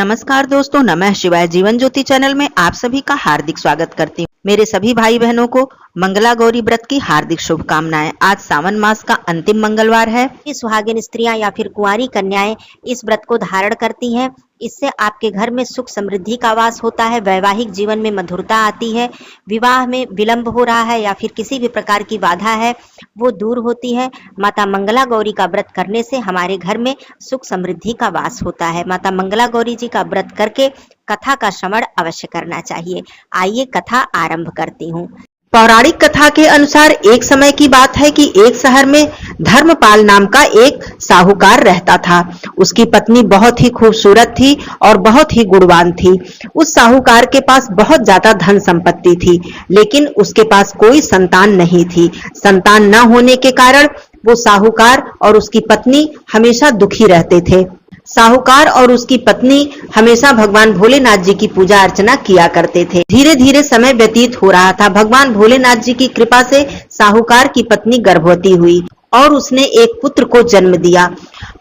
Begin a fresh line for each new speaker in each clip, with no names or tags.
नमस्कार दोस्तों, नमः शिवाय। जीवन ज्योति चैनल में आप सभी का हार्दिक स्वागत करती हूँ। मेरे सभी भाई बहनों को मंगला गौरी व्रत की हार्दिक शुभकामनाएं। आज सावन मास का अंतिम मंगलवार है।
सुहागिन स्त्रियां या फिर कुंवारी कन्याएं इस व्रत को धारण करती हैं। इससे आपके घर में सुख समृद्धि का वास होता है, वैवाहिक जीवन में मधुरता आती है, विवाह में विलंब हो रहा है या फिर किसी भी प्रकार की बाधा है वो दूर होती है। माता मंगला गौरी का व्रत करने से हमारे घर में सुख समृद्धि का वास होता है। माता मंगला गौरी जी का व्रत करके कथा का श्रवण अवश्य करना चाहिए। आइए कथा आरंभ करती हूँ।
पौराणिक कथा के अनुसार एक समय की बात है कि एक शहर में धर्मपाल नाम का एक साहूकार रहता था। उसकी पत्नी बहुत ही खूबसूरत थी और बहुत ही गुणवान थी। उस साहूकार के पास बहुत ज्यादा धन संपत्ति थी, लेकिन उसके पास कोई संतान नहीं थी। संतान न होने के कारण वो साहूकार और उसकी पत्नी हमेशा दुखी रहते थे। साहूकार और उसकी पत्नी हमेशा भगवान भोलेनाथ जी की पूजा अर्चना किया करते थे। धीरे धीरे समय व्यतीत हो रहा था। भगवान भोलेनाथ जी की कृपा से साहूकार की पत्नी गर्भवती हुई और उसने एक पुत्र को जन्म दिया।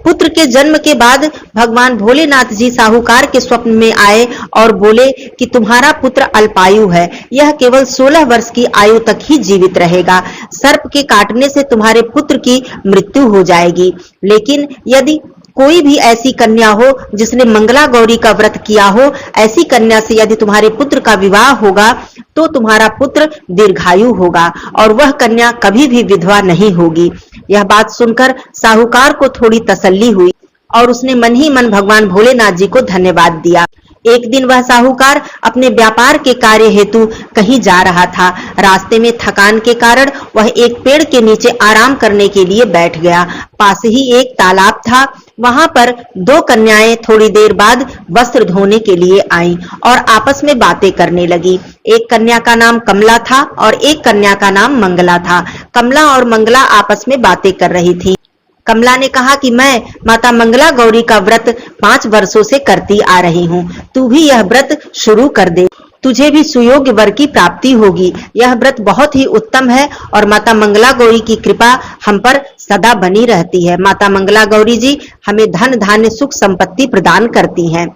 पुत्र के जन्म के बाद भगवान भोलेनाथ जी साहूकार के स्वप्न में आए और बोले कि तुम्हारा पुत्र अल्पायु है, यह केवल 16 वर्ष की आयु तक ही जीवित रहेगा। सर्प के काटने से तुम्हारे पुत्र की मृत्यु हो जाएगी, लेकिन यदि कोई भी ऐसी कन्या हो जिसने मंगला गौरी का व्रत किया हो, ऐसी कन्या से यदि तुम्हारे पुत्र का विवाह होगा तो तुम्हारा पुत्र दीर्घायु होगा और वह कन्या कभी भी विधवा नहीं होगी। यह बात सुनकर साहूकार को थोड़ी तसल्ली हुई और उसने मन ही मन भगवान भोलेनाथ जी को धन्यवाद दिया। एक दिन वह साहूकार अपने व्यापार के कार्य हेतु कहीं जा रहा था। रास्ते में थकान के कारण वह एक पेड़ के नीचे आराम करने के लिए बैठ गया। पास ही एक तालाब था। वहां पर दो कन्याएं थोड़ी देर बाद वस्त्र धोने के लिए आईं और आपस में बातें करने लगी। एक कन्या का नाम कमला था और एक कन्या का नाम मंगला था। कमला और मंगला आपस में बातें कर रही थी। कमला ने कहा कि मैं माता मंगला गौरी का व्रत 5 वर्षों से करती आ रही हूँ, तू भी यह व्रत शुरू कर दे, तुझे भी सुयोग्य वर की प्राप्ति होगी। यह व्रत बहुत ही उत्तम है और माता मंगला गौरी की कृपा हम पर सदा बनी रहती है। माता मंगला गौरी जी हमें धन धान्य सुख संपत्ति प्रदान करती हैं।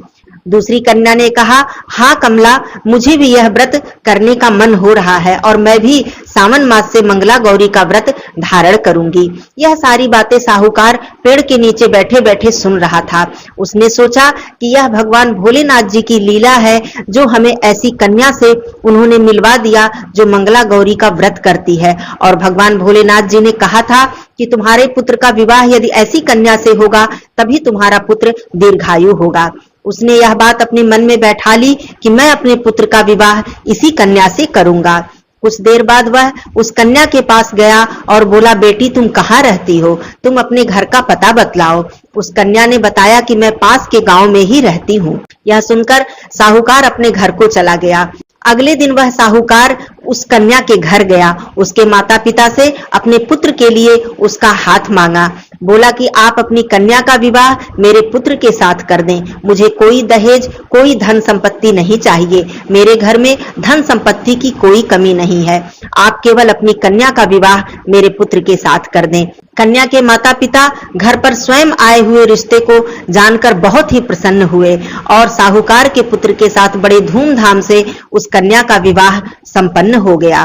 दूसरी कन्या ने कहा, हाँ कमला, मुझे भी यह व्रत करने का मन हो रहा है और मैं भी सावन मास से मंगला गौरी का व्रत धारण करूंगी। यह सारी बातें साहूकार पेड़ के नीचे बैठे बैठे सुन रहा था। उसने सोचा कि यह भगवान भोलेनाथ जी की लीला है जो हमें ऐसी कन्या से उन्होंने मिलवा दिया जो मंगला गौरी का व्रत करती है। और भगवान भोलेनाथ जी ने कहा था कि तुम्हारे पुत्र का विवाह यदि ऐसी कन्या से होगा तभी तुम्हारा पुत्र दीर्घायु होगा। उसने यह बात अपने मन में बैठा ली कि मैं अपने पुत्र का विवाह इसी कन्या से करूंगा। कुछ देर बाद वह उस कन्या के पास गया और बोला, बेटी तुम कहाँ रहती हो, तुम अपने घर का पता बतलाओ। उस कन्या ने बताया कि मैं पास के गांव में ही रहती हूँ। यह सुनकर साहूकार अपने घर को चला गया। अगले दिन वह साहूकार उस कन्या के घर गया। उसके माता पिता से अपने पुत्र के लिए उसका हाथ मांगा। बोला कि आप अपनी कन्या का विवाह मेरे पुत्र के साथ कर दें। मुझे कोई दहेज, कोई धन संपत्ति नहीं चाहिए। मेरे घर में धन संपत्ति की कोई कमी नहीं है। आप केवल अपनी कन्या का विवाह मेरे पुत्र के साथ कर दें। कन्या के माता पिता घर पर स्वयं आए हुए रिश्ते को जानकर बहुत ही प्रसन्न हुए और साहूकार के पुत्र के साथ बड़े धूमधाम से उस कन्या का विवाह संपन्न हो गया।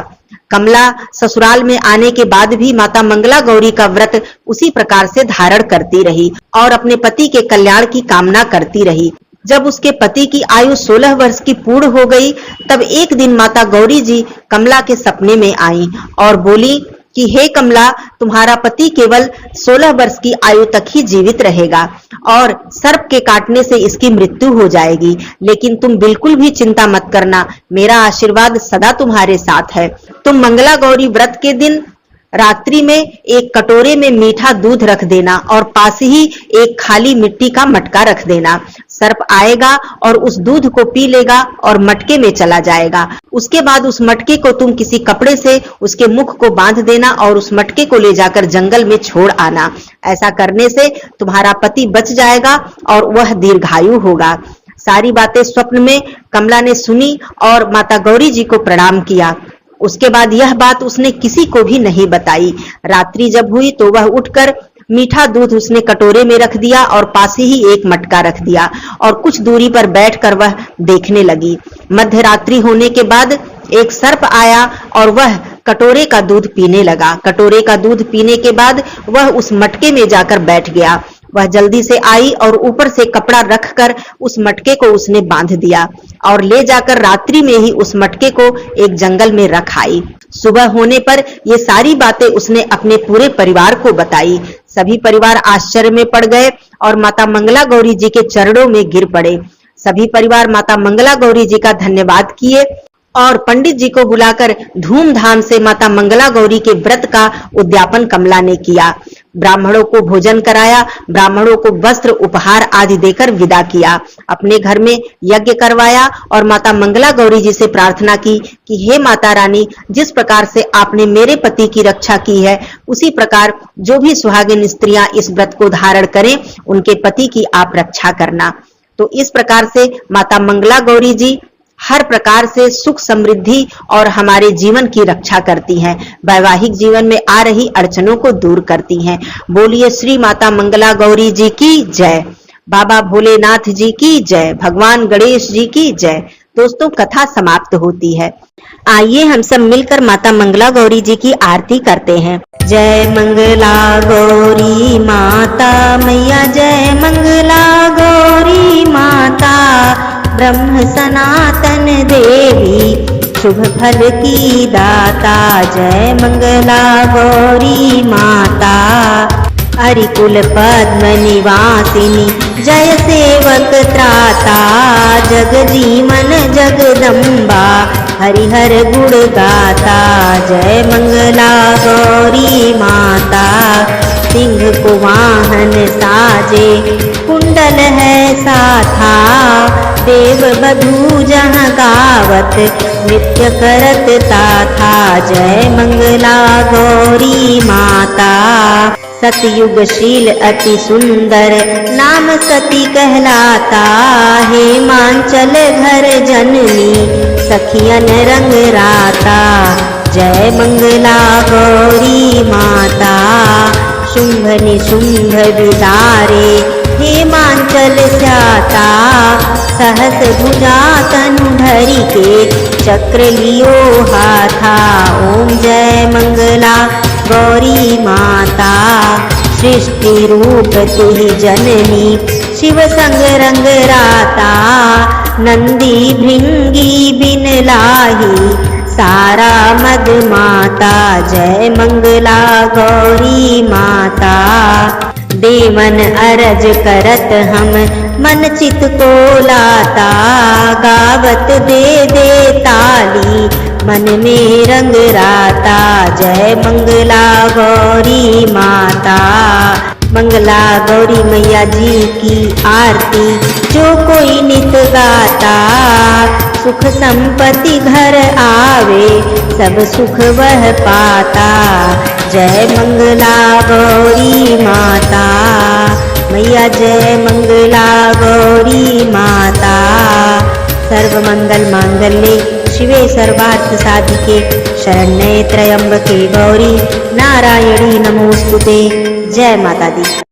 कमला ससुराल में आने के बाद भी माता मंगला गौरी का व्रत उसी प्रकार से धारण करती रही और अपने पति के कल्याण की कामना करती रही। जब उसके पति की आयु 16 वर्ष की पूर्ण हो गई तब एक दिन माता गौरी जी कमला के सपने में आई और बोली कि हे कमला, तुम्हारा पति केवल 16 वर्ष की आयु तक ही जीवित रहेगा और सर्प के काटने से इसकी मृत्यु हो जाएगी, लेकिन तुम बिल्कुल भी चिंता मत करना, मेरा आशीर्वाद सदा तुम्हारे साथ है। तुम मंगला गौरी व्रत के दिन रात्रि में एक कटोरे में मीठा दूध रख देना और पास ही एक खाली मिट्टी का मटका रख देना। सर्प आएगा और उस दूध को पी लेगा और मटके में चला जाएगा। उसके बाद उस मटके को तुम किसी कपड़े से उसके मुख को बांध देना और उस मटके को ले जाकर जंगल में छोड़ आना। ऐसा करने से तुम्हारा पति बच जाएगा और वह दीर्घायु होगा। सारी बातें स्वप्न में कमला ने सुनी और माता गौरी जी को प्रणाम किया। उसके बाद यह बात उसने किसी को भी नहीं बताई। रात्रि जब हुई तो वह उठकर मीठा दूध उसने कटोरे में रख दिया और पास ही एक मटका रख दिया और कुछ दूरी पर बैठकर वह देखने लगी। मध्य रात्रि होने के बाद एक सर्प आया और वह कटोरे का दूध पीने लगा। कटोरे का दूध पीने के बाद वह उस मटके में जाकर बैठ गया। वह जल्दी से आई और ऊपर से कपड़ा रखकर उस मटके को उसने बांध दिया और ले जाकर रात्रि में ही उस मटके को एक जंगल में रख आई। सुबह होने पर ये सारी बातें उसने अपने पूरे परिवार को बताई। सभी परिवार आश्चर्य में पड़ गए और माता मंगला गौरी जी के चरणों में गिर पड़े। सभी परिवार माता मंगला गौरी जी का धन्यवाद किए और पंडित जी को बुलाकर धूमधाम से माता मंगला गौरी के व्रत का उद्यापन कमला ने किया। ब्राह्मणों को भोजन कराया, ब्राह्मणों को वस्त्र उपहार आदि देकर विदा किया, अपने घर में यज्ञ करवाया और माता मंगला गौरी जी से प्रार्थना की कि हे माता रानी, जिस प्रकार से आपने मेरे पति की रक्षा की है, उसी प्रकार जो भी सुहागिन स्त्रियां इस व्रत को धारण करें, उनके पति की आप रक्षा करना। तो इस प्रकार से माता मंगला गौरी जी हर प्रकार से सुख समृद्धि और हमारे जीवन की रक्षा करती हैं, वैवाहिक जीवन में आ रही अड़चनों को दूर करती हैं। बोलिए श्री माता मंगला गौरी जी की जय, बाबा भोलेनाथ जी की जय, भगवान गणेश जी की जय। दोस्तों, कथा समाप्त होती है। आइए हम सब मिलकर माता मंगला गौरी जी की आरती करते हैं। जय मंगला गौरी माता मैया, जय मंगला गौरी माता, ब्रह्म सनातन देवी, शुभ फल की दाता। जय मंगला गौरी माता, हरिकुल पद्म निवासिनी, जय सेवक त्राता, जग जीवन जगदम्बा, हरिहर गुण गाता। जय मंगला गौरी माता, सिंह को वाहन साजे, कुंडल है साथा, देव बधू जहाँ गावत, नित्य करत ताथा। जय मंगला गौरी माता, सतयुगशील अति सुंदर, नाम सती कहलाता, हेमांचल घर जननी, सखियन रंग राता। जय मंगला गौरी माता, शुंभ निशुंभ विदारे, हेमांचल स्याता, सहस भुजा तनु धरि के, चक्र लियो हाथा। ओम जय मंगला गौरी माता, सृष्टि रूप तुहि जननी, शिव संग रंग राता, नंदी भृंगी बिन लाही, सारा मद माता। जय मंगला गौरी माता, देवन अरज करत हम, मन चित को लाता, गावत दे दे ताली, मन में रंग राता। जय मंगला गौरी माता, मंगला गौरी मैया जी की आरती जो कोई नित गाता, सुख संपत्ति घर आवे, सब सुख वह पाता। जय मंगला गौरी माता मैया, जय मंगला गौरी माता। सर्व मंगल मांगल्ये शिवे सर्वार्थ साधिके, शरण्ये त्र्यंबके गौरी नारायणी नमोस्तुते। जय माता दी।